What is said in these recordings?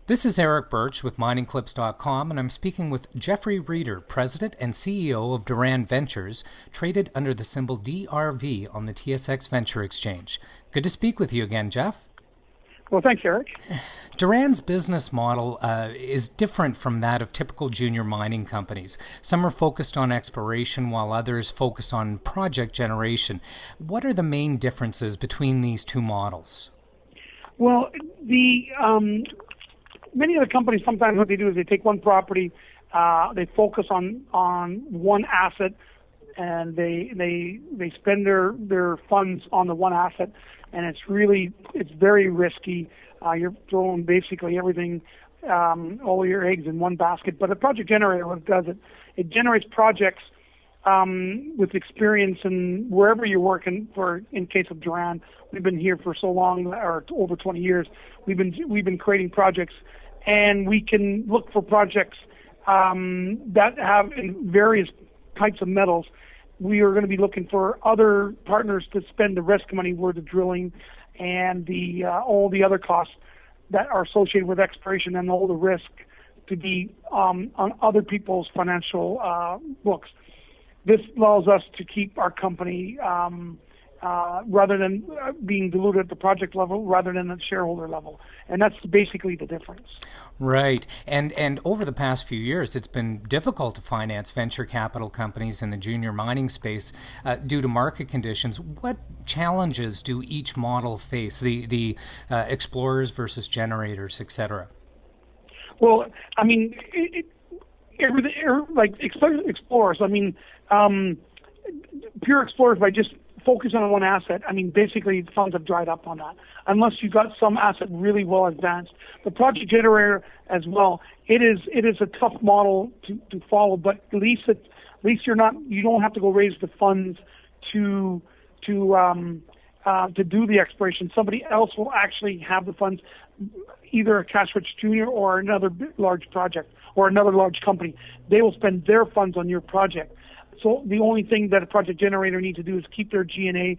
This is Eric Birch with MiningClips.com, and I'm speaking with Jeffery Reeder, President and CEO of Duran Ventures, traded under the symbol DRV on the TSX Venture Exchange. Good to speak with you again, Jeff. Well, thanks, Eric. Duran's business model is different from that of typical junior mining companies. Some are focused on exploration while others focus on project generation. What are the main differences between these two models? Well, many of the companies, sometimes what they do is they take one property, they focus on one asset, and they spend their funds on the one asset, and it's very risky. You're throwing basically everything, all your eggs in one basket. But a project generator, what it does, it generates projects with experience in wherever you're working. In case of Duran, we've been here for so long, or over 20 years. We've been creating projects, and we can look for projects that have various types of metals. We are going to be looking for other partners to spend the risk money where the drilling and all the other costs that are associated with exploration and all the risk to be on other people's financial books. This allows us to keep our company rather than being diluted at the project level, rather than at the shareholder level. And that's basically the difference. Right. And over the past few years, it's been difficult to finance venture capital companies in the junior mining space due to market conditions. What challenges do each model face, the explorers versus generators, et cetera? Well, I mean, like explorers, I mean, pure explorers, by just focusing on one asset, I mean, basically the funds have dried up on that, unless you got some asset really well advanced. The project generator as well, it is a tough model to follow, but at least you don't have to go raise the funds to do the exploration. Somebody else will actually have the funds, either a cash-rich junior or another large project or another large company. They will spend their funds on your project. So the only thing that a project generator needs to do is keep their G&A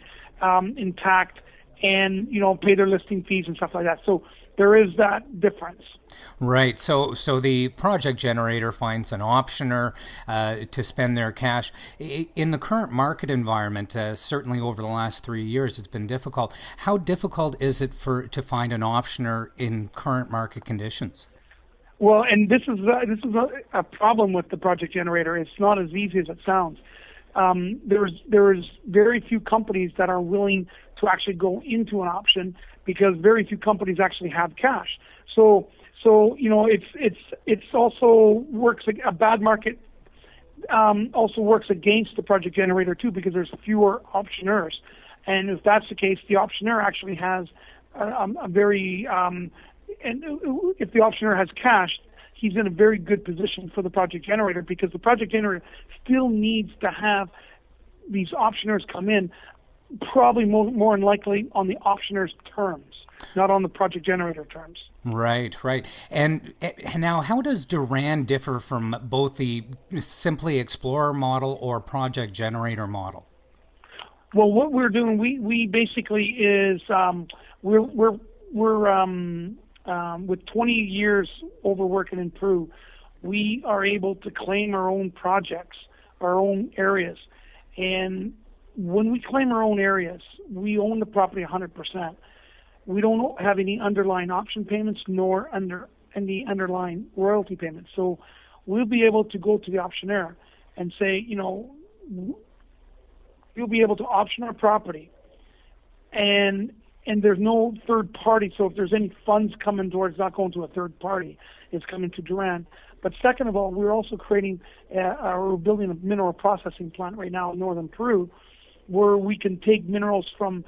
intact, and pay their listing fees and stuff like that. So there is that difference. Right. So the project generator finds an optioner to spend their cash. In the current market environment, certainly over the last 3 years, it's been difficult. How difficult is it to find an optioner in current market conditions? Well, and this is a problem with the project generator. It's not as easy as it sounds. There's very few companies that are willing to actually go into an option, because very few companies actually have cash. So it's also works. A bad market also works against the project generator too, because there's fewer optioners. And if that's the case, the optioner actually has a very and if the optioner has cash, he's in a very good position for the project generator, because the project generator still needs to have these optioners come in, probably more than likely on the optioner's terms, not on the project generator terms. Right. And now, how does Duran differ from both the simply explorer model or project generator model? Well, what we're doing, we basically is we're with 20 years over working in Peru, we are able to claim our own projects, our own areas. And when we claim our own areas, we own the property 100%. We don't have any underlying option payments nor any underlying royalty payments. So we'll be able to go to the optioneer and say, you'll be able to option our property, and there's no third party. So if there's any funds coming towards, not going to a third party, it's coming to Duran. But second of all, we're also we're building a mineral processing plant right now in northern Peru, where we can take minerals from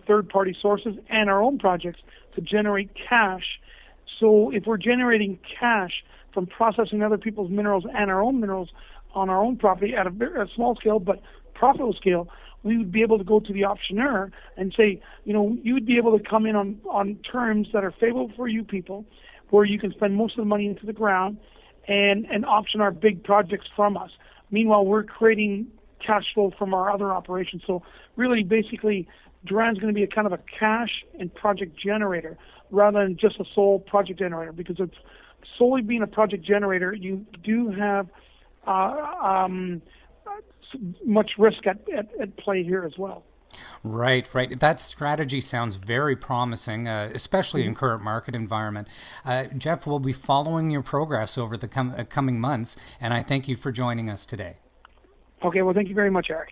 third party sources and our own projects to generate cash. So if we're generating cash from processing other people's minerals and our own minerals on our own property at a small scale but profitable scale, we would be able to go to the optioneer and say, you would be able to come in on terms that are favorable for you people, where you can spend most of the money into the ground and option our big projects from us. Meanwhile, we're creating cash flow from our other operations. So really, basically, Duran's going to be a kind of a cash and project generator rather than just a sole project generator, because it's solely being a project generator, you do have much risk at play here as well. Right, right. That strategy sounds very promising, especially in current market environment. Jeff, we'll be following your progress over the coming months, and I thank you for joining us today. Okay, well, thank you very much, Eric.